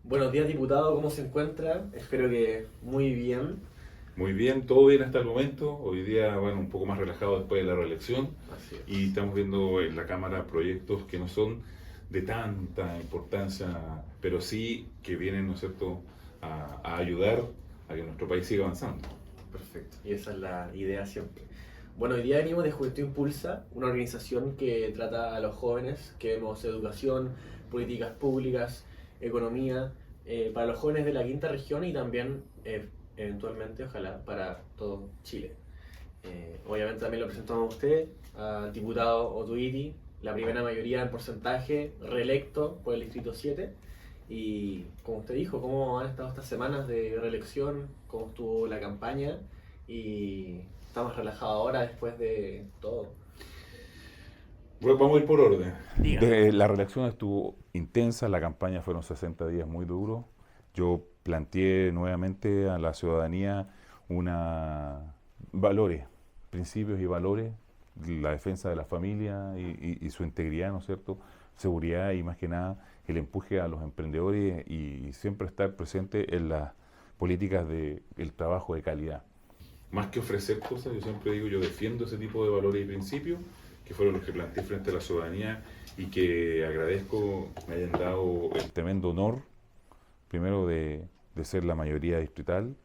Buenos días, diputado, ¿cómo se encuentra? Espero que muy bien. Muy bien, todo bien hasta el momento. Hoy día, bueno, un poco más relajado después de la reelección Así y es. estamos viendo en la Cámara proyectos que no son de tanta importancia, pero sí que vienen, ¿no es cierto?, a ayudar a que nuestro país siga avanzando. Perfecto. Y esa es la idea siempre. Bueno, hoy día venimos de Juventud Impulsa, una organización que trata a los jóvenes, que vemos educación, políticas públicas, economía, para los jóvenes de la quinta región y también, eventualmente, ojalá, para todo Chile. Obviamente también lo presentamos a usted, al diputado Otuiti, la primera mayoría en porcentaje, reelecto por el Distrito 7. Y como usted dijo, ¿cómo han estado estas semanas de reelección? ¿Cómo estuvo la campaña? Y estamos relajados ahora después de todo. Bueno, vamos a ir por orden. Dígame. La reelección estuvo intensa, la campaña fueron 60 días muy duros. Yo planteé nuevamente a la ciudadanía una valores, principios y valores, la defensa de la familia y su integridad, ¿no es cierto? Seguridad y más que nada el empuje a los emprendedores y siempre estar presente en las políticas del trabajo de calidad. Más que ofrecer cosas, yo siempre digo, yo defiendo ese tipo de valores y principios que fueron los que planteé frente a la ciudadanía y que agradezco me hayan dado el tremendo honor, primero de ser la mayoría distrital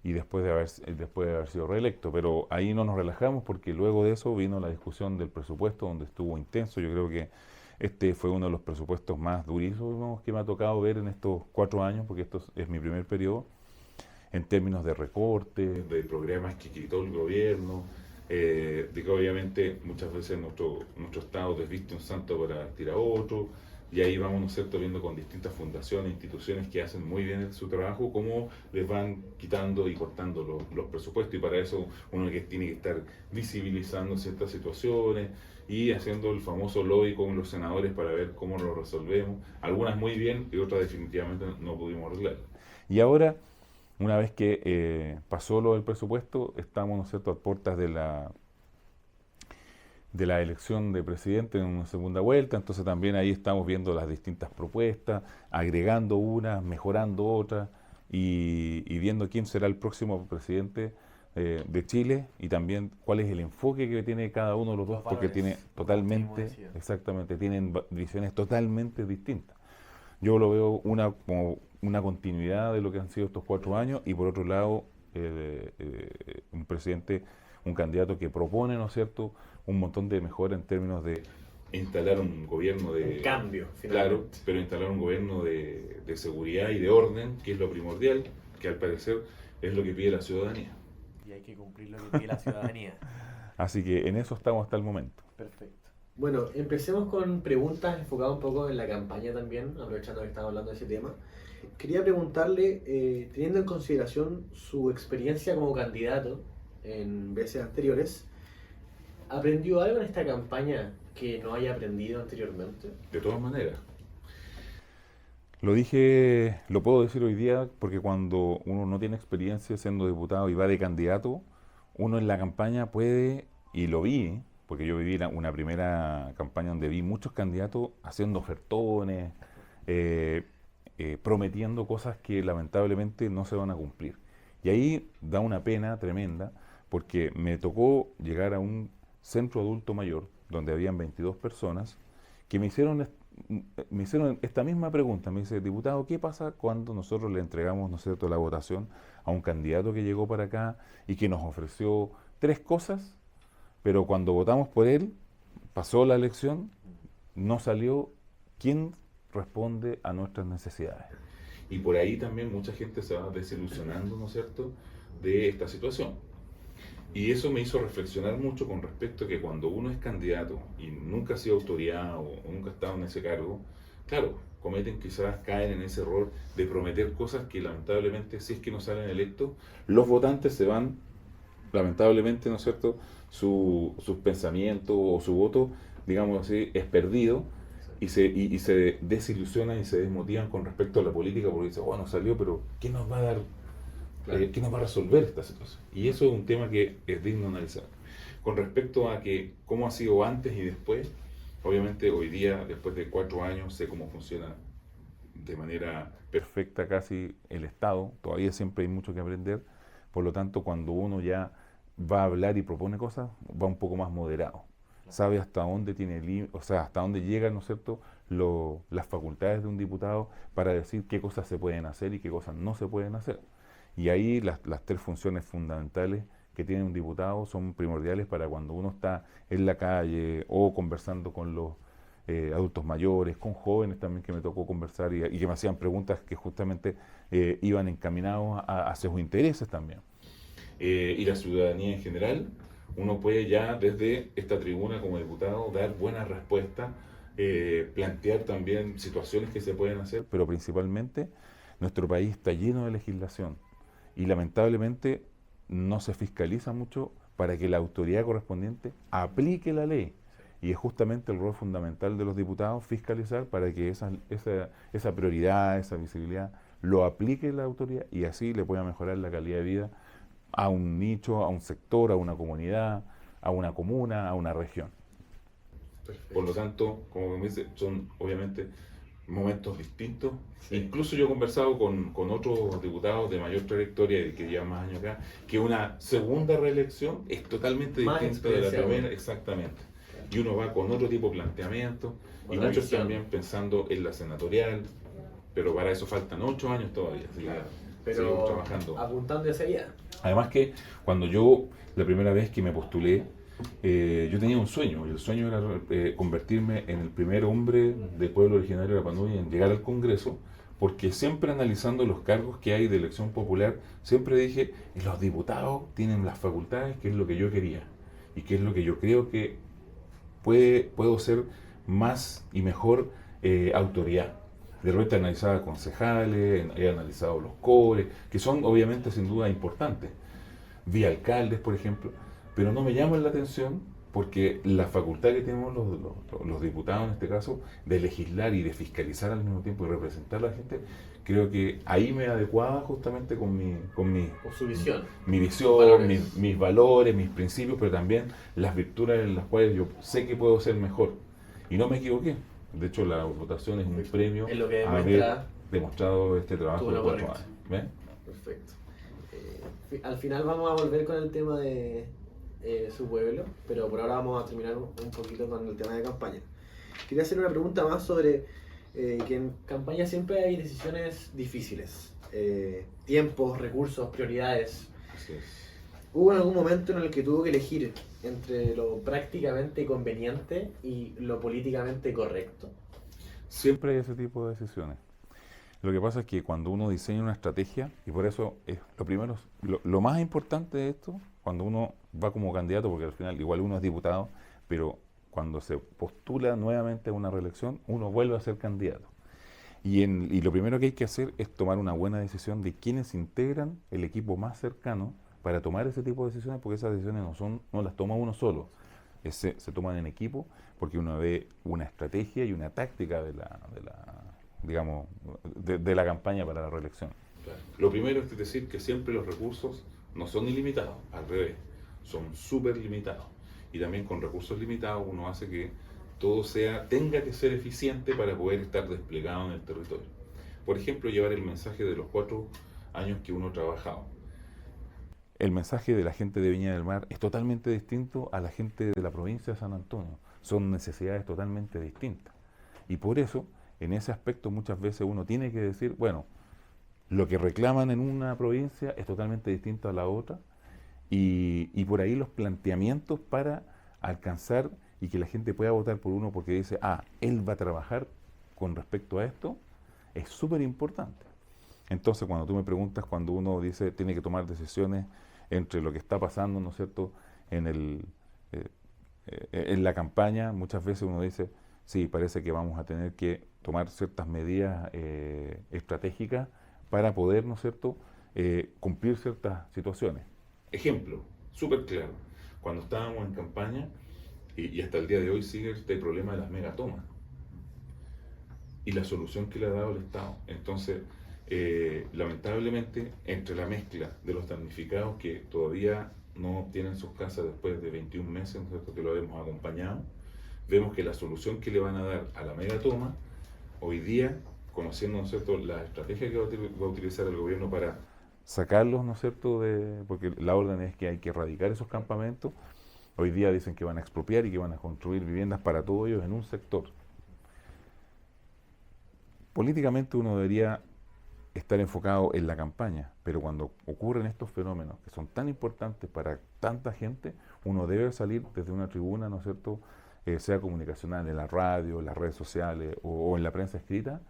y después de haber sido reelecto. Pero ahí no nos relajamos porque luego de eso vino la discusión del presupuesto donde estuvo intenso. Yo creo que este fue uno de los presupuestos más durísimos que me ha tocado ver en estos 4 años, porque esto es mi primer periodo, en términos de recortes, de programas que quitó el gobierno, de que obviamente muchas veces nuestro Estado desviste un santo para tirar otro, y ahí vamos, ¿no es cierto?, viendo con distintas fundaciones, instituciones que hacen muy bien su trabajo, cómo les van quitando y cortando los presupuestos, y para eso uno que tiene que estar visibilizando ciertas situaciones y haciendo el famoso lobby con los senadores para ver cómo lo resolvemos, algunas muy bien y otras definitivamente no pudimos arreglar. Y ahora una vez que pasó lo del presupuesto, estamos, ¿no es cierto?, a puertas de la elección de presidente en una segunda vuelta, entonces también ahí estamos viendo las distintas propuestas, agregando unas, mejorando otras y viendo quién será el próximo presidente de Chile y también cuál es el enfoque que tiene cada uno de los dos, Los porque tiene valores, como usted mismo totalmente, decía. exactamente, tienen visiones totalmente distintas. Yo lo veo como una continuidad de lo que han sido estos 4 años y por otro lado un presidente, un candidato que propone, ¿no es cierto?, un montón de mejoras en términos de instalar un gobierno Un de, cambio, claro, finalmente. pero instalar un gobierno de seguridad y de orden, que es lo primordial, que al parecer es lo que pide la ciudadanía. Y hay que cumplir lo que pide la ciudadanía. Así que en eso estamos hasta el momento. Perfecto. Bueno, empecemos con preguntas enfocadas un poco en la campaña también, aprovechando que estamos hablando de ese tema. Quería preguntarle, teniendo en consideración su experiencia como candidato en veces anteriores, ¿aprendió algo en esta campaña que no haya aprendido anteriormente? De todas maneras, lo dije, lo puedo decir hoy día porque cuando uno no tiene experiencia siendo diputado y va de candidato, uno en la campaña puede, y lo vi, porque yo viví una primera campaña donde vi muchos candidatos haciendo ofertones, eh, prometiendo cosas que lamentablemente no se van a cumplir. Y ahí da una pena tremenda porque me tocó llegar a un centro adulto mayor donde habían 22 personas que me hicieron esta misma pregunta. Me dice, diputado, ¿qué pasa cuando nosotros le entregamos, ¿no es cierto?, la votación a un candidato que llegó para acá y que nos ofreció tres cosas, pero cuando votamos por él, pasó la elección, no salió? ¿Quién responde a nuestras necesidades? Y por ahí también mucha gente se va desilusionando, ¿no es cierto?, de esta situación. Y eso me hizo reflexionar mucho con respecto a que cuando uno es candidato y nunca ha sido autoridad o nunca ha estado en ese cargo, claro, cometen, quizás caen en ese error de prometer cosas que lamentablemente, si es que no salen electos, los votantes se van, lamentablemente, ¿no es cierto?, sus pensamientos o su voto, digamos así, es perdido y se desilusionan y se desmotivan con respecto a la política porque dicen, bueno, salió, pero ¿qué nos va a dar? Claro. ¿Qué nos va a resolver esta situación? Y eso es un tema que es digno de analizar. Con respecto a que cómo ha sido antes y después, obviamente hoy día, después de 4 años, sé cómo funciona de manera perfecta casi el Estado, todavía siempre hay mucho que aprender, por lo tanto cuando uno ya va a hablar y propone cosas, va un poco más moderado, sabe hasta dónde tiene, o sea, hasta dónde llegan, ¿no es cierto?, las facultades de un diputado para decir qué cosas se pueden hacer y qué cosas no se pueden hacer. Y ahí las tres funciones fundamentales que tiene un diputado son primordiales para cuando uno está en la calle o conversando con los adultos mayores, con jóvenes también que me tocó conversar y que me hacían preguntas que justamente iban encaminados hacia sus intereses también. Y la ciudadanía en general, uno puede ya desde esta tribuna como diputado dar buenas respuestas, plantear también situaciones que se pueden hacer, pero principalmente nuestro país está lleno de legislación y lamentablemente no se fiscaliza mucho para que la autoridad correspondiente aplique la ley. Y es justamente el rol fundamental de los diputados fiscalizar para que esa prioridad, esa visibilidad, lo aplique la autoridad y así le pueda mejorar la calidad de vida a un nicho, a un sector, a una comunidad, a una comuna, a una región. Perfecto. Por lo tanto, como me dice, son obviamente momentos distintos. Sí. Incluso yo he conversado con otros diputados de mayor trayectoria y que llevan más años acá, que una segunda reelección es totalmente distinta de la primera, exactamente. Y uno va con otro tipo de planteamientos, y muchos visión. También pensando en la senatorial, pero para eso faltan 8 años todavía. Claro. Pero trabajando. Apuntando hacia allá. Además que cuando yo, la primera vez que me postulé, yo tenía un sueño, y el sueño era convertirme en el primer hombre del pueblo originario de Rapa Nui en llegar al Congreso, porque siempre analizando los cargos que hay de elección popular, siempre dije, los diputados tienen las facultades, que es lo que yo quería, y que es lo que yo creo que puedo ser más y mejor autoridad. De repente he analizado concejales, he analizado los cores, que son obviamente sin duda importantes. Vi alcaldes, por ejemplo, pero no me llaman la atención porque la facultad que tenemos los diputados en este caso, de legislar y de fiscalizar al mismo tiempo y representar a la gente, creo que ahí me adecuaba justamente con su visión, mi visión, mis valores, mis principios, pero también las virtudes en las cuales yo sé que puedo ser mejor. Y no me equivoqué. De hecho, la votación es un premio es lo que a haber demostrado este trabajo de 4 años. ¿Ves? Perfecto. Al final vamos a volver con el tema de su pueblo, pero por ahora vamos a terminar un poquito con el tema de campaña. Quería hacer una pregunta más sobre que en campaña siempre hay decisiones difíciles. Tiempos, recursos, prioridades. Así es. ¿Hubo algún momento en el que tuvo que elegir entre lo prácticamente conveniente y lo políticamente correcto? Siempre hay ese tipo de decisiones. Lo que pasa es que cuando uno diseña una estrategia, y por eso es lo más importante de esto, cuando uno va como candidato, porque al final igual uno es diputado, pero cuando se postula nuevamente a una reelección, uno vuelve a ser candidato. Y lo primero que hay que hacer es tomar una buena decisión de quiénes integran el equipo más cercano para tomar ese tipo de decisiones, porque esas decisiones no las toma uno solo, se toman en equipo, porque uno ve una estrategia y una táctica de la campaña para la reelección. Claro. Lo primero es decir que siempre los recursos no son ilimitados, al revés, son súper limitados. Y también con recursos limitados uno hace que todo tenga que ser eficiente para poder estar desplegado en el territorio. Por ejemplo, llevar el mensaje de los 4 años que uno ha trabajado. El mensaje de la gente de Viña del Mar es totalmente distinto a la gente de la provincia de San Antonio. Son necesidades totalmente distintas. Y por eso, en ese aspecto, muchas veces uno tiene que decir, bueno, lo que reclaman en una provincia es totalmente distinto a la otra. Y por ahí los planteamientos para alcanzar y que la gente pueda votar por uno porque dice, él va a trabajar con respecto a esto, es súper importante. Entonces, cuando tú me preguntas, cuando uno dice tiene que tomar decisiones entre lo que está pasando, ¿no es cierto?, en la campaña, muchas veces uno dice, sí, parece que vamos a tener que tomar ciertas medidas estratégicas para poder, ¿no es cierto?, cumplir ciertas situaciones. Ejemplo, súper claro, cuando estábamos en campaña, y hasta el día de hoy sigue este problema de las megatomas, y la solución que le ha dado el Estado. Entonces, lamentablemente, entre la mezcla de los damnificados que todavía no obtienen sus casas después de 21 meses, ¿no es cierto?, que lo hemos acompañado, vemos que la solución que le van a dar a la megatoma, hoy día, conociendo, ¿no es cierto?, la estrategia que va a utilizar el gobierno para sacarlos, ¿no es cierto?, porque la orden es que hay que erradicar esos campamentos. Hoy día dicen que van a expropiar y que van a construir viviendas para todos ellos en un sector. Políticamente uno debería estar enfocado en la campaña, pero cuando ocurren estos fenómenos que son tan importantes para tanta gente, uno debe salir desde una tribuna, ¿no es cierto?, sea comunicacional, en la radio, en las redes sociales o en la prensa escrita,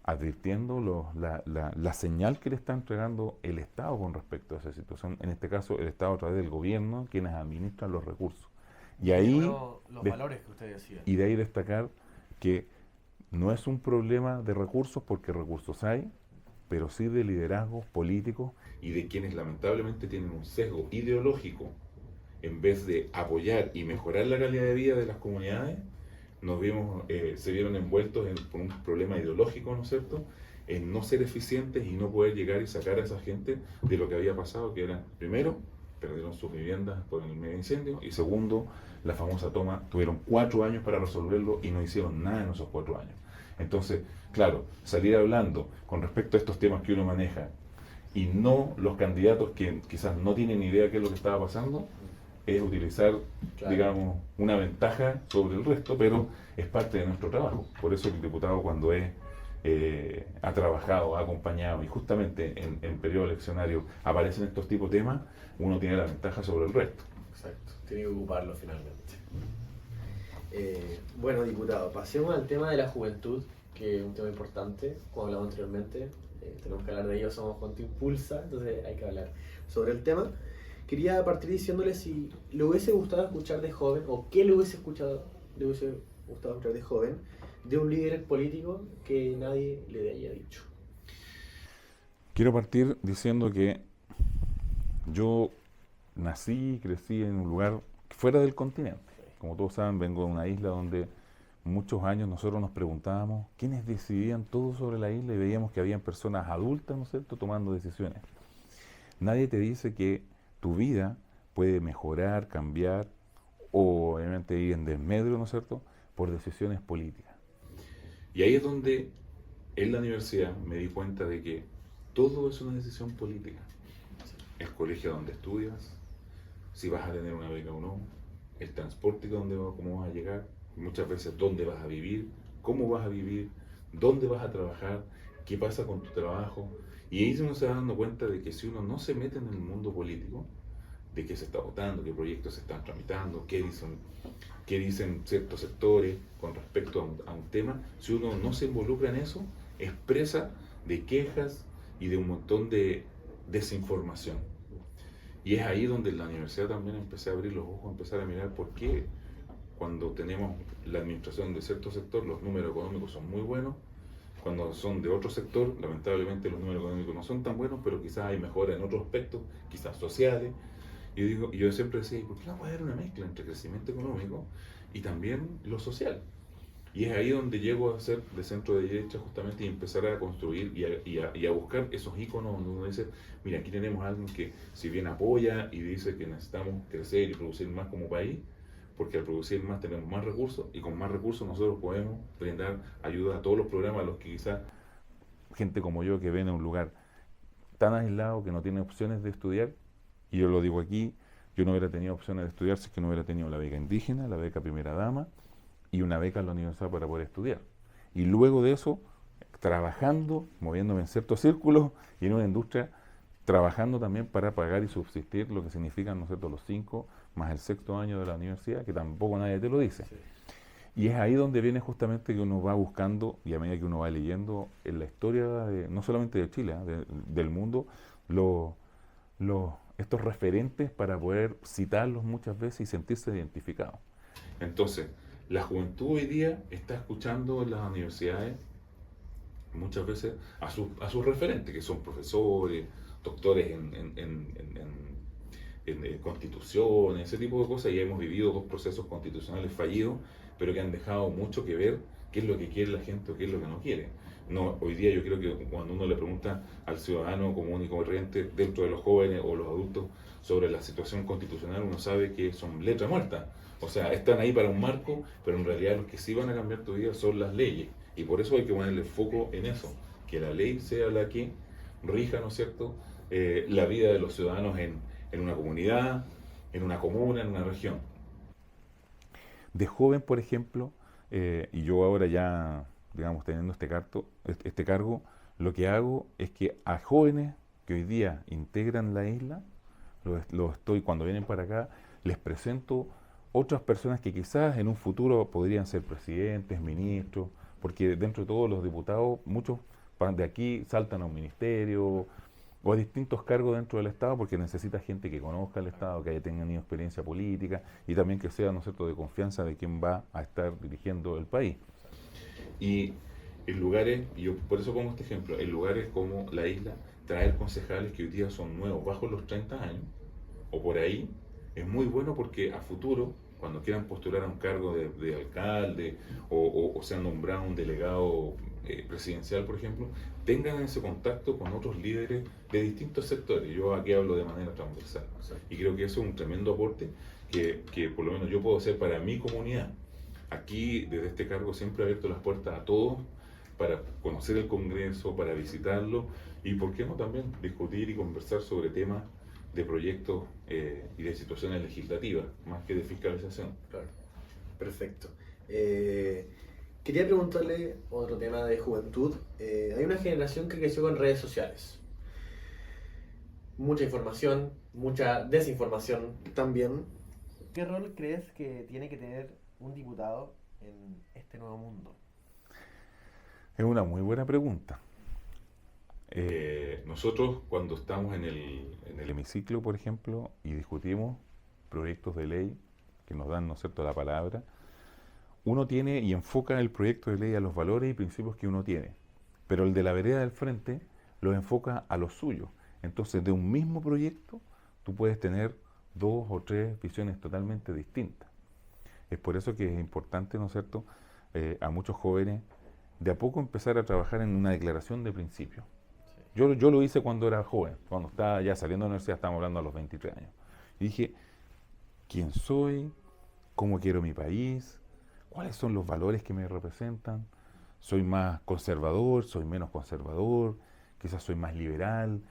advirtiendo la señal que le está entregando el Estado con respecto a esa situación, en este caso el Estado a través del gobierno, quienes administran los recursos. Y ahí, los valores que usted decía. Y de ahí destacar que no es un problema de recursos, porque recursos hay, pero sí de liderazgos políticos y de quienes lamentablemente tienen un sesgo ideológico. En vez de apoyar y mejorar la calidad de vida de las comunidades, se vieron envueltos por un problema ideológico, ¿no es cierto?, en no ser eficientes y no poder llegar y sacar a esa gente de lo que había pasado, que era, primero, perdieron sus viviendas por el medio incendio, y segundo, la famosa toma, tuvieron 4 años para resolverlo y no hicieron nada en esos 4 años. Entonces, claro, salir hablando con respecto a estos temas que uno maneja y no los candidatos que quizás no tienen idea de qué es lo que estaba pasando, es utilizar, claro, digamos, una ventaja sobre el resto, pero es parte de nuestro trabajo. Por eso el diputado, cuando ha trabajado, ha acompañado, y justamente en periodo eleccionario aparecen estos tipos de temas, uno tiene la ventaja sobre el resto. Exacto, tiene que ocuparlo finalmente. Bueno, diputado, pasemos al tema de la juventud, que es un tema importante, como hablamos anteriormente. Tenemos que hablar de ello, somos Juventud Impulsa, entonces hay que hablar sobre el tema. Quería partir diciéndole si le hubiese gustado escuchar de joven, o qué le hubiese gustado escuchar de joven, de un líder político que nadie le haya dicho. Quiero partir diciendo que yo nací y crecí en un lugar fuera del continente. Como todos saben, vengo de una isla donde muchos años nosotros nos preguntábamos quiénes decidían todo sobre la isla, y veíamos que habían personas adultas, ¿no es cierto?, tomando decisiones. Nadie te dice que tu vida puede mejorar, cambiar, o obviamente ir en desmedro, ¿no es cierto?, por decisiones políticas. Y ahí es donde en la universidad me di cuenta de que todo es una decisión política. El colegio donde estudias, si vas a tener una beca o no, el transporte cómo vas a llegar, muchas veces dónde vas a vivir, cómo vas a vivir, dónde vas a trabajar, qué pasa con tu trabajo. Y ahí uno se va dando cuenta de que si uno no se mete en el mundo político, de qué se está votando, qué proyectos se están tramitando, qué dicen ciertos sectores con respecto a un tema, si uno no se involucra en eso, es presa de quejas y de un montón de desinformación. Y es ahí donde en la universidad también empecé a abrir los ojos, a empezar a mirar por qué cuando tenemos la administración de cierto sector, los números económicos son muy buenos. Cuando son de otro sector, lamentablemente los números económicos no son tan buenos, pero quizás hay mejora en otros aspectos, quizás sociales. Y yo siempre decía, ¿por qué no puede haber una mezcla entre crecimiento económico y también lo social? Y es ahí donde llego a ser de centro de derecha justamente, y empezar a construir y a buscar esos íconos donde uno dice, mira, aquí tenemos a alguien que si bien apoya y dice que necesitamos crecer y producir más como país, porque al producir más tenemos más recursos, y con más recursos nosotros podemos brindar ayuda a todos los programas a los que quizás gente como yo, que viene a un lugar tan aislado que no tiene opciones de estudiar, y yo lo digo aquí, yo no hubiera tenido opciones de estudiar si es que no hubiera tenido la beca indígena, la beca primera dama y una beca en la universidad para poder estudiar. Y luego de eso, trabajando, moviéndome en ciertos círculos y en una industria, trabajando también para pagar y subsistir lo que significan, ¿no es cierto?, los 5 más el 6º año de la universidad, que tampoco nadie te lo dice. Sí. Y es ahí donde viene justamente que uno va buscando, y a medida que uno va leyendo en la historia, no solamente de Chile, del mundo, estos referentes para poder citarlos muchas veces y sentirse identificados. Entonces, la juventud hoy día está escuchando en las universidades muchas veces a sus referentes, que son profesores, doctores en constituciones, ese tipo de cosas. Ya hemos vivido 2 procesos constitucionales fallidos, pero que han dejado mucho que ver qué es lo que quiere la gente o qué es lo que no quiere. No, hoy día yo creo que cuando uno le pregunta al ciudadano común y corriente, dentro de los jóvenes o los adultos, sobre la situación constitucional, uno sabe que son letra muerta. O sea, están ahí para un marco, pero en realidad los que sí van a cambiar tu vida son las leyes. Y por eso hay que ponerle foco en eso, que la ley sea la que rija, ¿no es cierto?, la vida de los ciudadanos en una comunidad, en una comuna, en una región. De joven, por ejemplo, y yo ahora ya, digamos, teniendo este cargo, lo que hago es que a jóvenes que hoy día integran la isla, cuando vienen para acá, les presento otras personas que quizás en un futuro podrían ser presidentes, ministros, porque dentro de todos los diputados, muchos de aquí saltan a un ministerio o a distintos cargos dentro del Estado porque necesita gente que conozca el Estado, que haya tenido experiencia política y también que sea, ¿no es cierto?, de confianza de quien va a estar dirigiendo el país. Y en lugares, y yo por eso pongo este ejemplo, en lugares como la isla, traer concejales que hoy día son nuevos, bajo los 30 años, o por ahí, es muy bueno porque a futuro, cuando quieran postular a un cargo de alcalde o sean nombrados un delegado presidencial, por ejemplo, tengan ese contacto con otros líderes de distintos sectores. Yo aquí hablo de manera transversal. Y creo que eso es un tremendo aporte que por lo menos yo puedo hacer para mi comunidad. Aquí, desde este cargo, siempre he abierto las puertas a todos para conocer el Congreso, para visitarlo y, ¿por qué no también discutir y conversar sobre temas de proyectos y de situaciones legislativas, más que de fiscalización? Claro, perfecto. Quería preguntarle otro tema de juventud. Hay una generación que creció con redes sociales. Mucha información, mucha desinformación también. ¿Qué rol crees que tiene que tener un diputado en este nuevo mundo? Es una muy buena pregunta. Nosotros cuando estamos en el hemiciclo, por ejemplo, y discutimos proyectos de ley que nos dan, ¿no es cierto?, la palabra, uno tiene y enfoca el proyecto de ley a los valores y principios que uno tiene, pero el de la vereda del frente lo enfoca a los suyos. Entonces, de un mismo proyecto, tú puedes tener 2 o 3 visiones totalmente distintas. Es por eso que es importante, ¿no es cierto?, a muchos jóvenes de a poco empezar a trabajar en una declaración de principios. Yo lo hice cuando era joven, cuando estaba ya saliendo de la universidad, estábamos hablando a los 23 años. Y dije, ¿quién soy? ¿Cómo quiero mi país? ¿Cuáles son los valores que me representan? ¿Soy más conservador? ¿Soy menos conservador? Quizás soy más liberal.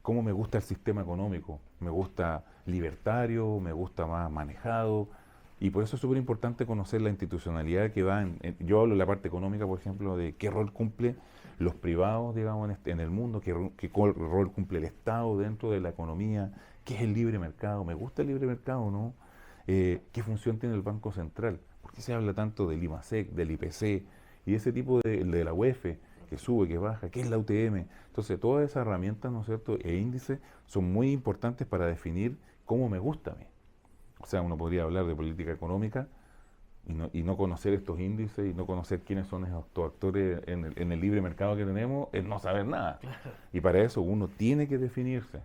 ¿Cómo me gusta el sistema económico? ¿Me gusta libertario? ¿Me gusta más manejado? Y por eso es súper importante conocer la institucionalidad que va yo hablo de la parte económica, por ejemplo, de qué rol cumple los privados, digamos, en el mundo, qué rol cumple el Estado dentro de la economía, qué es el libre mercado, ¿me gusta el libre mercado o no? ¿Qué función tiene el Banco Central? ¿Por qué se habla tanto del IMASEC, del IPC y ese tipo de la UEF, que sube, que baja? ¿Qué es la UTM? Entonces, todas esas herramientas, ¿no es cierto?, e índices son muy importantes para definir cómo me gusta a mí. O sea, uno podría hablar de política económica y no conocer estos índices y no conocer quiénes son estos actores en el libre mercado que tenemos, es no saber nada. Claro. Y para eso uno tiene que definirse.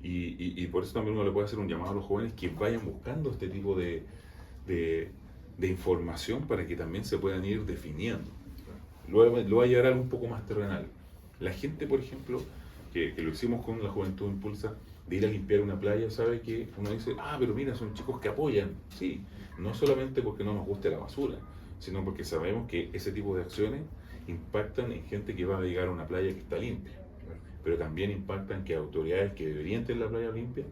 Y por eso también uno le puede hacer un llamado a los jóvenes que vayan buscando este tipo de información para que también se puedan ir definiendo. Luego lo voy a llevar a algo un poco más terrenal. La gente, por ejemplo, que lo hicimos con la Juventud Impulsa, de ir a limpiar una playa, sabe que uno dice, pero mira, son chicos que apoyan. Sí, no solamente porque no nos guste la basura, sino porque sabemos que ese tipo de acciones impactan en gente que va a llegar a una playa que está limpia, pero también impactan que autoridades que deberían tener la playa limpia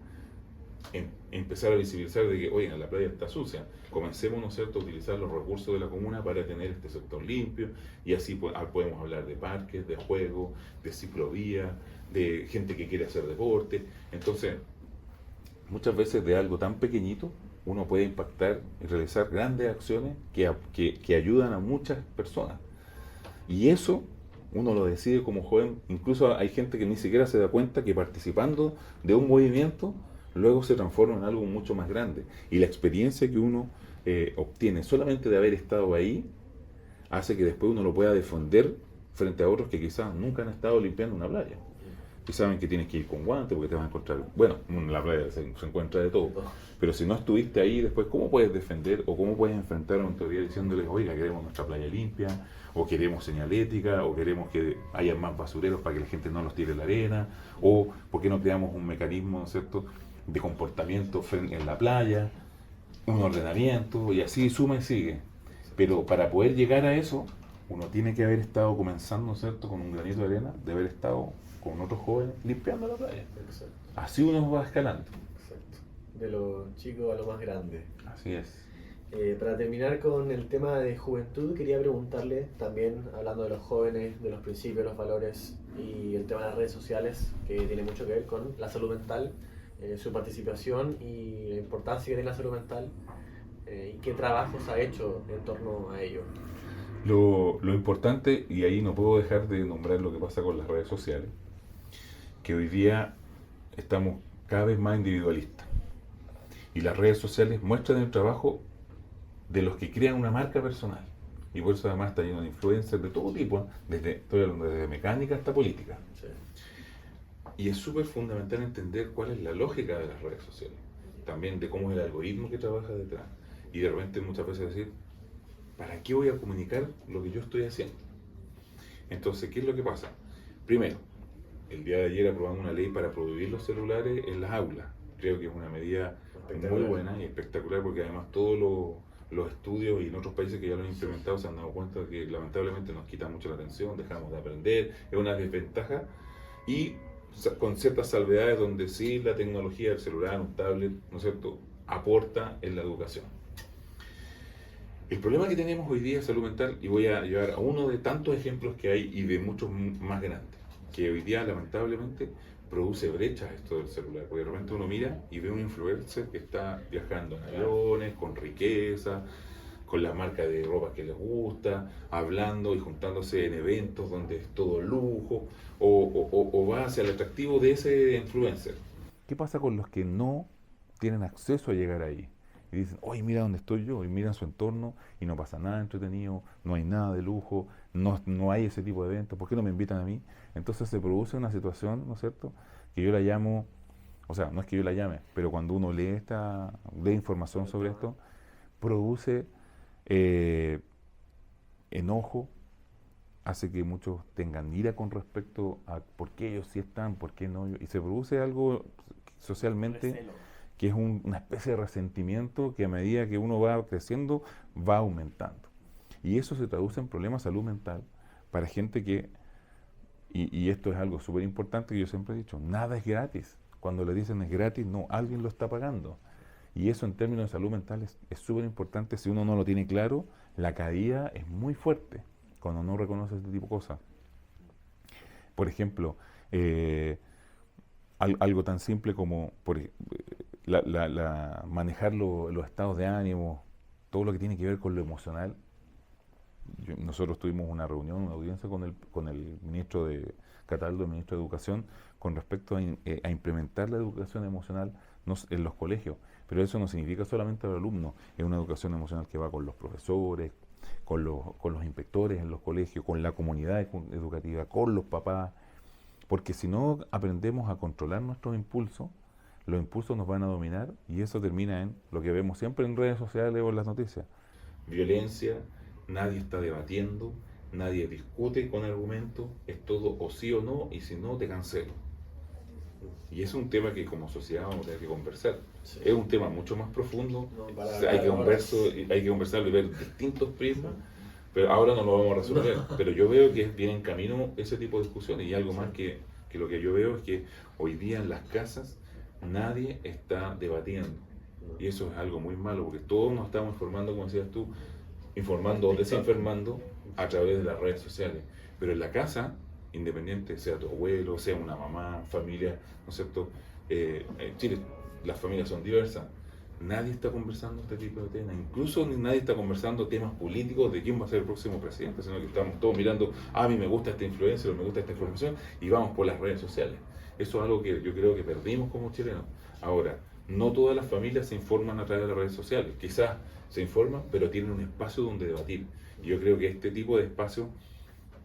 empezar a visibilizar de que, oigan, la playa está sucia, comencemos, ¿no es cierto?, a utilizar los recursos de la comuna para tener este sector limpio, y así podemos hablar de parques, de juegos, de ciclovías, de gente que quiere hacer deporte. Entonces, muchas veces de algo tan pequeñito uno puede impactar y realizar grandes acciones que ayudan a muchas personas. Y eso uno lo decide como joven. Incluso hay gente que ni siquiera se da cuenta que participando de un movimiento luego se transforma en algo mucho más grande. Y la experiencia que uno obtiene solamente de haber estado ahí hace que después uno lo pueda defender frente a otros que quizás nunca han estado limpiando una playa. Y saben que tienes que ir con guantes porque te vas a encontrar... Bueno, en la playa se encuentra de todo. Pero si no estuviste ahí después, ¿cómo puedes defender o cómo puedes enfrentar a una autoridad diciéndoles, oiga, queremos nuestra playa limpia, o queremos señalética, o queremos que haya más basureros para que la gente no los tire en la arena, o por qué no creamos un mecanismo, ¿no es cierto?, de comportamiento en la playa, un ordenamiento, y así suma y sigue. Pero para poder llegar a eso, uno tiene que haber estado comenzando, ¿cierto?, con un granito de arena, de haber estado con otros jóvenes limpiando la playa. Exacto. Así uno va escalando. Exacto. De lo chico a lo más grande. Así es. Para terminar con el tema de juventud, quería preguntarle también, hablando de los jóvenes, de los principios, los valores y el tema de las redes sociales, que tiene mucho que ver con la salud mental, su participación y la importancia que tiene la salud mental, y qué trabajos ha hecho en torno a ello. Lo importante, y ahí no puedo dejar de nombrar lo que pasa con las redes sociales, que hoy día estamos cada vez más individualistas. Y las redes sociales muestran el trabajo de los que crean una marca personal. Y por eso además está lleno de influencers de todo tipo, estoy hablando desde mecánica hasta política. Sí. Y es súper fundamental entender cuál es la lógica de las redes sociales. También de cómo es el algoritmo que trabaja detrás. Y de repente muchas veces decir, ¿para qué voy a comunicar lo que yo estoy haciendo? Entonces, ¿qué es lo que pasa? Primero, el día de ayer aprobamos una ley para prohibir los celulares en las aulas. Creo que es una medida muy buena y espectacular porque además todos los estudios y en otros países que ya lo han implementado se han dado cuenta que lamentablemente nos quita mucho la atención, dejamos de aprender, es una desventaja y con ciertas salvedades donde sí la tecnología del celular, un tablet, ¿no es cierto?, aporta en la educación. El problema que tenemos hoy día en salud mental, y voy a llevar a uno de tantos ejemplos que hay y de muchos más grandes, que hoy día lamentablemente produce brechas esto del celular, porque de repente uno mira y ve un influencer que está viajando en aviones, con riqueza, con la marca de ropa que les gusta, hablando y juntándose en eventos donde es todo lujo, o va hacia el atractivo de ese influencer. ¿Qué pasa con los que no tienen acceso a llegar ahí? Y dicen, oye, mira dónde estoy yo, y miran su entorno, y no pasa nada entretenido, no hay nada de lujo, no hay ese tipo de eventos, ¿por qué no me invitan a mí? Entonces se produce una situación, ¿no es cierto?, que yo la llamo, o sea, no es que yo la llame, pero cuando uno lee información sobre esto, produce enojo, hace que muchos tengan ira con respecto a por qué ellos sí están, por qué no, y se produce algo socialmente que es una especie de resentimiento que a medida que uno va creciendo va aumentando. Y eso se traduce en problemas de salud mental para gente que, y esto es algo súper importante que yo siempre he dicho, nada es gratis. Cuando le dicen es gratis, no, alguien lo está pagando. Y eso en términos de salud mental es súper importante. Si uno no lo tiene claro, la caída es muy fuerte cuando no reconoce este tipo de cosas. Por ejemplo, algo tan simple como manejar los estados de ánimo, todo lo que tiene que ver con lo emocional. Nosotros tuvimos una reunión, una audiencia con el ministro de Cataldo, el ministro de Educación, con respecto a implementar la educación emocional en los colegios. Pero eso no significa solamente al alumno, es una educación emocional que va con los profesores, con los inspectores en los colegios, con la comunidad educativa, con los papás, porque si no aprendemos a controlar nuestros impulsos, los impulsos nos van a dominar y eso termina en lo que vemos siempre en redes sociales o en las noticias. Violencia, nadie está debatiendo, nadie discute con argumentos, es todo o sí o no, y si no te cancelo. Y es un tema que como sociedad vamos a tener que conversar. Sí. Es un tema mucho más profundo, hay que conversarlo y ver distintos prismas, pero ahora no lo vamos a resolver. Pero yo veo que viene en camino ese tipo de discusiones y algo más que lo que yo veo es que hoy día en las casas nadie está debatiendo. Y eso es algo muy malo porque todos nos estamos informando, como decías tú, informando o desinformando a través de las redes sociales. Pero en la casa, independiente, sea tu abuelo, sea una mamá, familia, ¿no es cierto? En Chile las familias son diversas. Nadie está conversando este tipo de temas. Incluso nadie está conversando temas políticos de quién va a ser el próximo presidente, sino que estamos todos mirando, a mí me gusta esta influencia o me gusta esta información, y vamos por las redes sociales. Eso es algo que yo creo que perdimos como chilenos. Ahora, no todas las familias se informan a través de las redes sociales. Quizás se informan, pero tienen un espacio donde debatir. Y yo creo que este tipo de espacio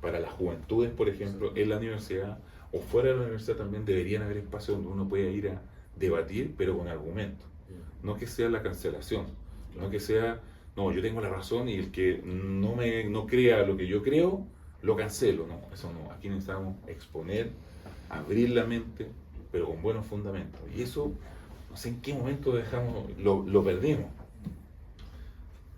para las juventudes, por ejemplo, en la universidad o fuera de la universidad también deberían haber espacios donde uno pueda ir a debatir, pero con argumentos. No que sea la cancelación, no que sea, no, yo tengo la razón y el que no crea lo que yo creo, lo cancelo. No, eso no. Aquí necesitamos exponer, abrir la mente, pero con buenos fundamentos. Y eso, no sé en qué momento lo perdimos.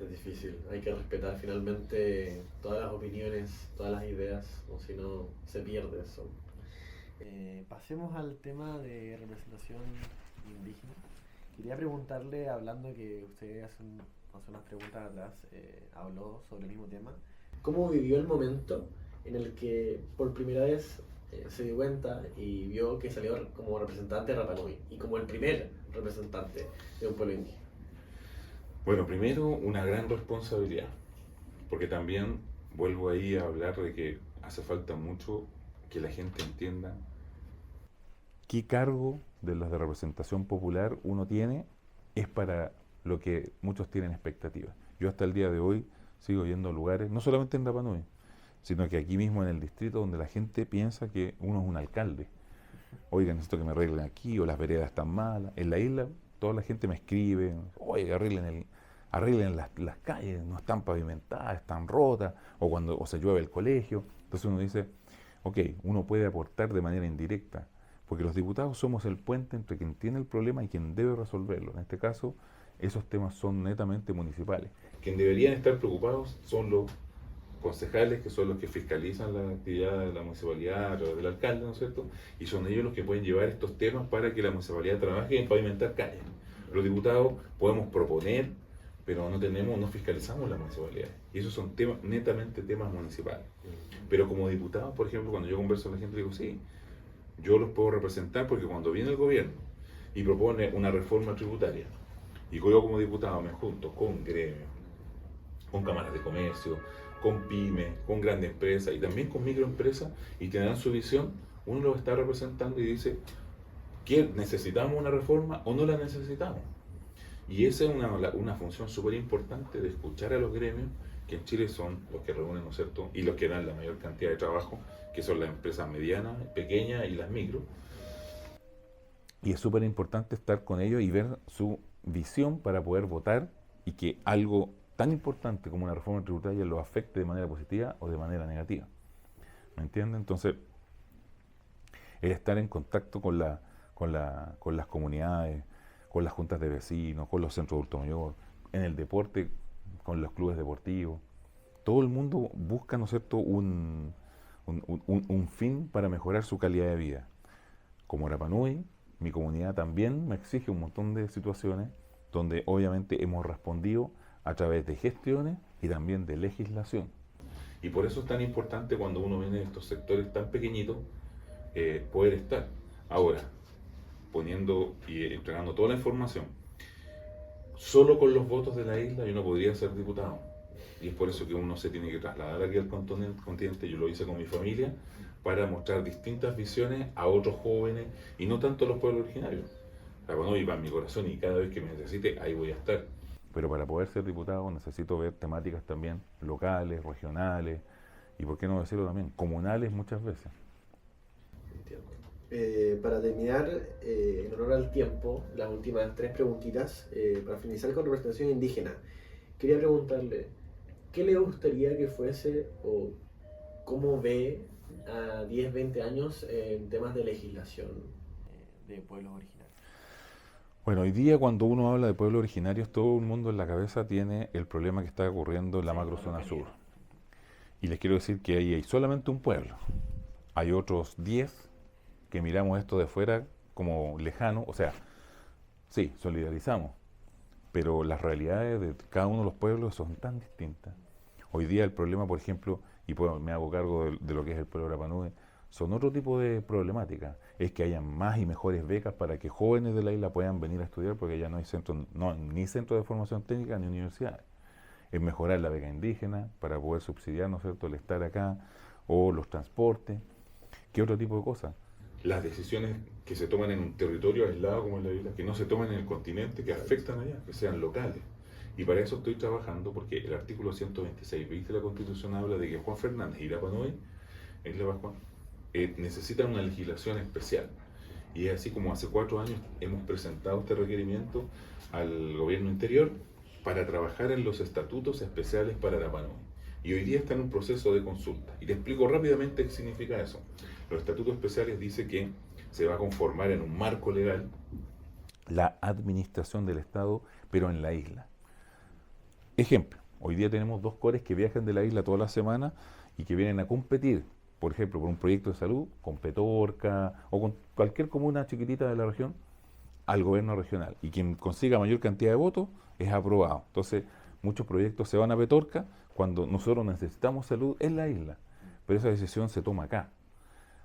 Es difícil, hay que respetar finalmente todas las opiniones, todas las ideas, o si no se pierde eso. Pasemos al tema de representación indígena. Quería preguntarle, hablando que usted hace unas preguntas atrás, habló sobre el mismo tema, ¿cómo vivió el momento en el que por primera vez se dio cuenta y vio que salió como representante de Rapa Nui y como el primer representante de un pueblo indígena? Bueno, primero una gran responsabilidad, porque también vuelvo ahí a hablar de que hace falta mucho que la gente entienda qué cargo de los de representación popular uno tiene es para lo que muchos tienen expectativas. Yo hasta el día de hoy sigo yendo a lugares, no solamente en Rapa Nui, sino que aquí mismo en el distrito donde la gente piensa que uno es un alcalde. Oigan, necesito que me arreglen aquí, o las veredas están malas. En la isla toda la gente me escribe, oye, arreglen las calles, no están pavimentadas, están rotas, o se llueve el colegio. Entonces uno dice, ok, uno puede aportar de manera indirecta, porque los diputados somos el puente entre quien tiene el problema y quien debe resolverlo. En este caso, esos temas son netamente municipales. Quien deberían estar preocupados son los concejales, que son los que fiscalizan la actividad de la municipalidad a través del alcalde, ¿no es cierto? Y son ellos los que pueden llevar estos temas para que la municipalidad trabaje en pavimentar calles. Los diputados podemos proponer, pero no fiscalizamos las municipalidades. Y esos son netamente temas municipales. Pero como diputado, por ejemplo, cuando yo converso con la gente, digo, sí, yo los puedo representar porque cuando viene el gobierno y propone una reforma tributaria, y yo como diputado me junto con gremios, con cámaras de comercio, con pymes, con grandes empresas y también con microempresas, y te dan su visión, uno lo está representando y dice, ¿necesitamos una reforma o no la necesitamos? Y esa es una función súper importante de escuchar a los gremios, que en Chile son los que reúnen, ¿no es cierto?, y los que dan la mayor cantidad de trabajo, que son las empresas medianas, pequeñas y las micro. Y es súper importante estar con ellos y ver su visión para poder votar y que algo tan importante como una reforma tributaria lo afecte de manera positiva o de manera negativa. ¿Me entienden? Entonces, el estar en contacto con las comunidades, con las juntas de vecinos, con los centros de adulto mayor, en el deporte, con los clubes deportivos. Todo el mundo busca, ¿no es cierto?, un fin para mejorar su calidad de vida. Como Rapa Nui, mi comunidad también me exige un montón de situaciones donde obviamente hemos respondido a través de gestiones y también de legislación. Y por eso es tan importante cuando uno viene de estos sectores tan pequeñitos, poder estar. Ahora, poniendo y entregando toda la información, solo con los votos de la isla yo no podría ser diputado. Y es por eso que uno se tiene que trasladar aquí al continente. Yo lo hice con mi familia para mostrar distintas visiones a otros jóvenes y no tanto a los pueblos originarios. Rapa Nui va en mi corazón y cada vez que me necesite, ahí voy a estar. Pero para poder ser diputado necesito ver temáticas también locales, regionales y, por qué no decirlo también, comunales muchas veces. Entiendo. Para terminar, en honor al tiempo, las últimas 3 preguntitas, para finalizar con representación indígena, quería preguntarle, ¿qué le gustaría que fuese o cómo ve a 10, 20 años en temas de legislación de pueblos originarios? Bueno, hoy día cuando uno habla de pueblos originarios, todo el mundo en la cabeza tiene el problema que está ocurriendo en la macrozona sur. Y les quiero decir que ahí hay solamente un pueblo. Hay otros 10 que miramos esto de fuera como lejano, o sea, sí, solidarizamos, pero las realidades de cada uno de los pueblos son tan distintas. Hoy día el problema, por ejemplo, y me hago cargo de lo que es el pueblo de Rapa Nui, son otro tipo de problemáticas. Es que haya más y mejores becas para que jóvenes de la isla puedan venir a estudiar, porque ya no hay ni centro de formación técnica ni universidades. Es mejorar la beca indígena para poder subsidiar, ¿no es cierto?, el estar acá, o los transportes. ¿Qué otro tipo de cosas? Las decisiones que se toman en un territorio aislado como es la isla, que no se toman en el continente, que afectan allá, que sean locales. Y para eso estoy trabajando, porque el artículo 126 de la Constitución habla de que Juan Fernández y Rapa Nui, Isla Pascua, necesitan una legislación especial. Y es así como hace 4 años hemos presentado este requerimiento al gobierno interior para trabajar en los estatutos especiales para Rapa Nui. Y hoy día está en un proceso de consulta. Y te explico rápidamente qué significa eso. Los estatutos especiales dicen que se va a conformar en un marco legal la administración del Estado, pero en la isla. Ejemplo, hoy día tenemos 2 cores que viajan de la isla toda la semana y que vienen a competir, por ejemplo, por un proyecto de salud con Petorca o con cualquier comuna chiquitita de la región al gobierno regional. Y quien consiga mayor cantidad de votos es aprobado. Entonces, muchos proyectos se van a Petorca cuando nosotros necesitamos salud en la isla. Pero esa decisión se toma acá.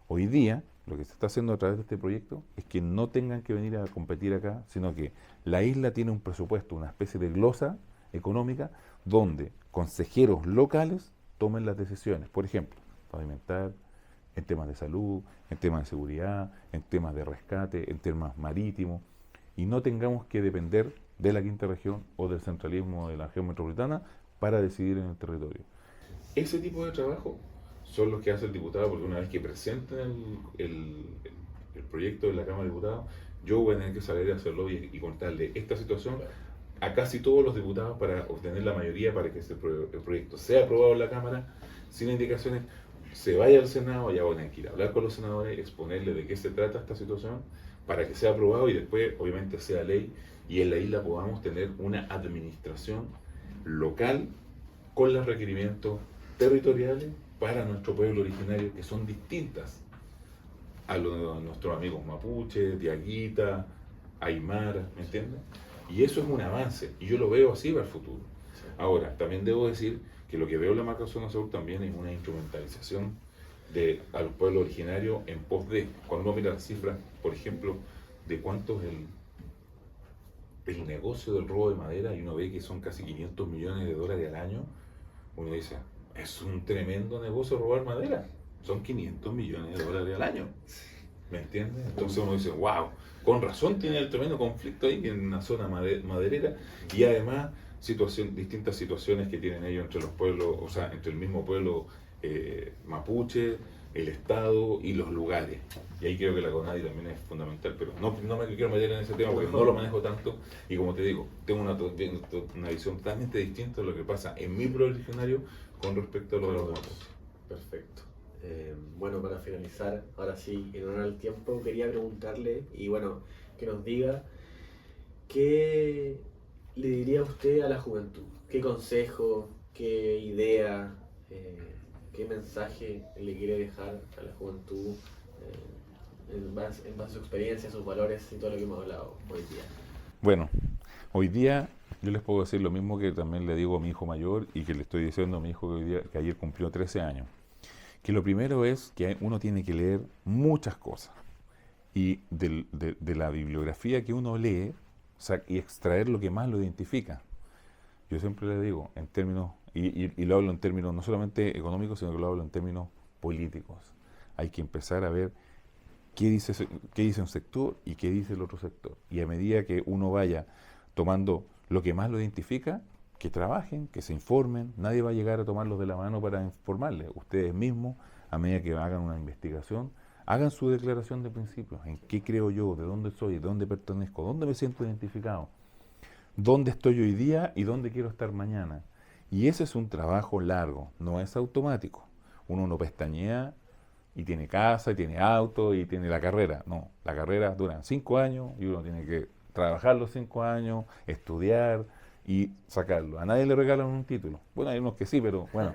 Hoy día, lo que se está haciendo a través de este proyecto es que no tengan que venir a competir acá, sino que la isla tiene un presupuesto, una especie de glosa económica, donde consejeros locales tomen las decisiones. Por ejemplo, pavimentar, en temas de salud, en temas de seguridad, en temas de rescate, en temas marítimos, y no tengamos que depender de la quinta región o del centralismo de la región metropolitana para decidir en el territorio. Ese tipo de trabajo son los que hace el diputado, porque una vez que presenten el proyecto de la Cámara de Diputados, yo voy a tener que salir a hacerlo y contarle esta situación a casi todos los diputados para obtener la mayoría para que el proyecto sea aprobado en la Cámara sin indicaciones, se vaya al Senado, ya van a tener que ir a hablar con los senadores, exponerle de qué se trata esta situación para que sea aprobado y después obviamente sea ley y en la isla podamos tener una administración local con los requerimientos territoriales para nuestro pueblo originario que son distintas a los de nuestros amigos mapuche, diaguita, aymara, ¿me entiendes? Y eso es un avance, y yo lo veo así para el futuro. Ahora, también debo decir que lo que veo en la marca Zona Sur también es una instrumentalización al pueblo originario en pos de, cuando uno mira las cifras, por ejemplo, de cuánto es el negocio del robo de madera, y uno ve que son casi 500 millones de dólares al año, uno dice, es un tremendo negocio robar madera, son 500 millones de dólares al año, ¿me entiendes? Entonces uno dice, wow, con razón tiene el tremendo conflicto ahí en una zona maderera, y además distintas situaciones que tienen ellos entre los pueblos, o sea, entre el mismo pueblo mapuche, el Estado y los lugares. Y ahí creo que la CONADI también es fundamental, pero no me quiero meter en ese tema porque no lo manejo tanto, y como te digo, tengo una visión totalmente distinta de lo que pasa en mi pueblo originario con respecto a lo de los mapuches. Perfecto. Bueno, para finalizar, ahora sí, en honor al tiempo, quería preguntarle, y bueno, que nos diga, ¿qué le diría usted a la juventud? ¿Qué consejo, qué idea, qué mensaje le quiere dejar a la juventud en base a su experiencia, sus valores y todo lo que hemos hablado hoy día? Bueno, hoy día yo les puedo decir lo mismo que también le digo a mi hijo mayor y que le estoy diciendo a mi hijo que ayer cumplió 13 años. Que lo primero es que uno tiene que leer muchas cosas y de la bibliografía que uno lee, o sea, y extraer lo que más lo identifica. Yo siempre le digo, en términos, y lo hablo en términos no solamente económicos, sino que lo hablo en términos políticos. Hay que empezar a ver qué dice un sector y qué dice el otro sector. Y a medida que uno vaya tomando lo que más lo identifica, que trabajen, que se informen, nadie va a llegar a tomarlos de la mano para informarles. Ustedes mismos, a medida que hagan una investigación, hagan su declaración de principios, en qué creo yo, de dónde soy, de dónde pertenezco, dónde me siento identificado, dónde estoy hoy día y dónde quiero estar mañana. Y ese es un trabajo largo, no es automático. Uno no pestañea y tiene casa, y tiene auto, y tiene la carrera. No, la carrera dura 5 años y uno tiene que trabajar los 5 años, estudiar y sacarlo. A nadie le regalan un título. Bueno, hay unos que sí, pero bueno.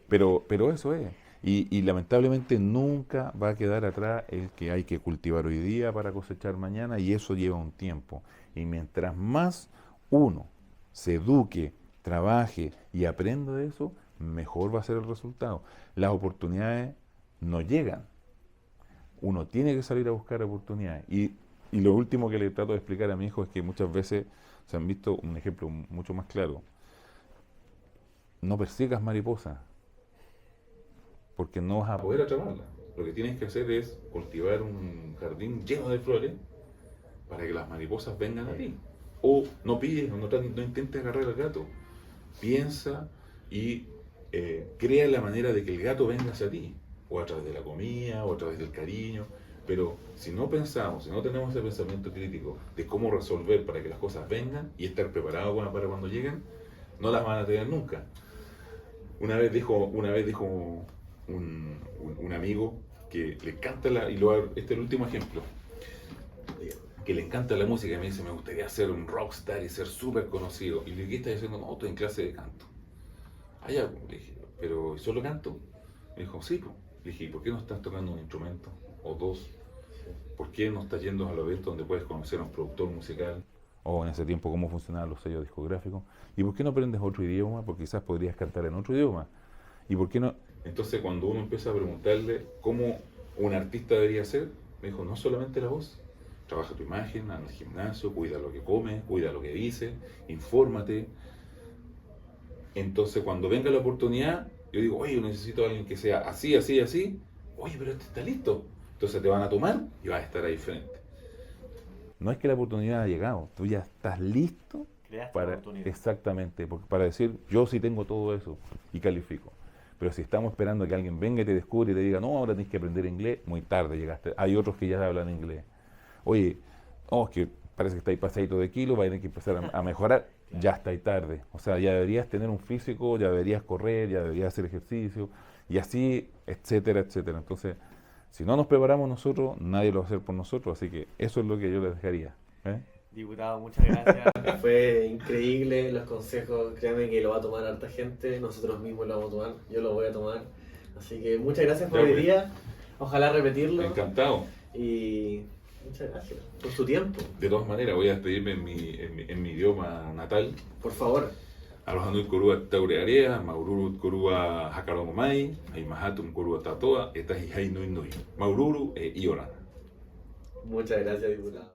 Pero eso es. Y lamentablemente nunca va a quedar atrás el que hay que cultivar hoy día para cosechar mañana, y eso lleva un tiempo. Y mientras más uno se eduque, trabaje y aprenda de eso, mejor va a ser el resultado. Las oportunidades no llegan. Uno tiene que salir a buscar oportunidades. Y lo último que le trato de explicar a mi hijo es que muchas veces se han visto un ejemplo mucho más claro. No persigas mariposas, porque no vas a poder atraparlas. Lo que tienes que hacer es cultivar un jardín lleno de flores para que las mariposas vengan a ti. O no pides, no intentes agarrar al gato. Piensa y crea la manera de que el gato venga hacia ti, o a través de la comida, o a través del cariño. Pero si no pensamos, si no tenemos ese pensamiento crítico de cómo resolver para que las cosas vengan y estar preparados para cuando lleguen, no las van a tener nunca. Una vez dijo un amigo que le encanta este es el último ejemplo, que le encanta la música y me dice, me gustaría ser un rockstar y ser súper conocido. Y le dije, ¿qué estás diciendo? No, estoy en clase de canto. Ah, ya, le dije, ¿pero solo canto? Me dijo, sí, pues. Le dije, ¿y por qué no estás tocando un instrumento? O dos. ¿Por qué no estás yendo a los eventos donde puedes conocer a un productor musical? O en ese tiempo, cómo funcionaban los sellos discográficos. ¿Y por qué no aprendes otro idioma? Porque quizás podrías cantar en otro idioma. ¿Y por qué no? Entonces, cuando uno empieza a preguntarle cómo un artista debería ser, me dijo, no solamente la voz. Trabaja tu imagen, anda al gimnasio, cuida lo que come, cuida lo que dice, infórmate. Entonces, cuando venga la oportunidad, yo digo, oye, yo necesito a alguien que sea así, así, así. Oye, pero este está listo. Entonces te van a tomar y vas a estar ahí frente. No es que la oportunidad ha llegado, tú ya estás listo para, exactamente, para decir, yo sí tengo todo eso y califico. Pero si estamos esperando a que alguien venga y te descubra y te diga, no, ahora tienes que aprender inglés, muy tarde llegaste. Hay otros que ya hablan inglés. Oye, es que parece que estáis pasadito de kilo, vas a tener que empezar a mejorar, claro. Ya estáis tarde. O sea, ya deberías tener un físico, ya deberías correr, ya deberías hacer ejercicio, y así, etcétera, etcétera. Entonces, si no nos preparamos nosotros, nadie lo va a hacer por nosotros, así que eso es lo que yo les dejaría. Diputado, muchas gracias. Fue increíble los consejos, créanme que lo va a tomar harta gente, nosotros mismos lo vamos a tomar, yo lo voy a tomar. Así que muchas gracias por el día, ojalá repetirlo. Encantado. Y muchas gracias por su tiempo. De todas maneras, voy a despedirme en mi idioma natal. Por favor. Alohanui korua taurearea, maururu korua hakaromomai, aimahatum korua tatoa, etahi hai nui nui. Maururu e iorana. Muchas gracias, diputado.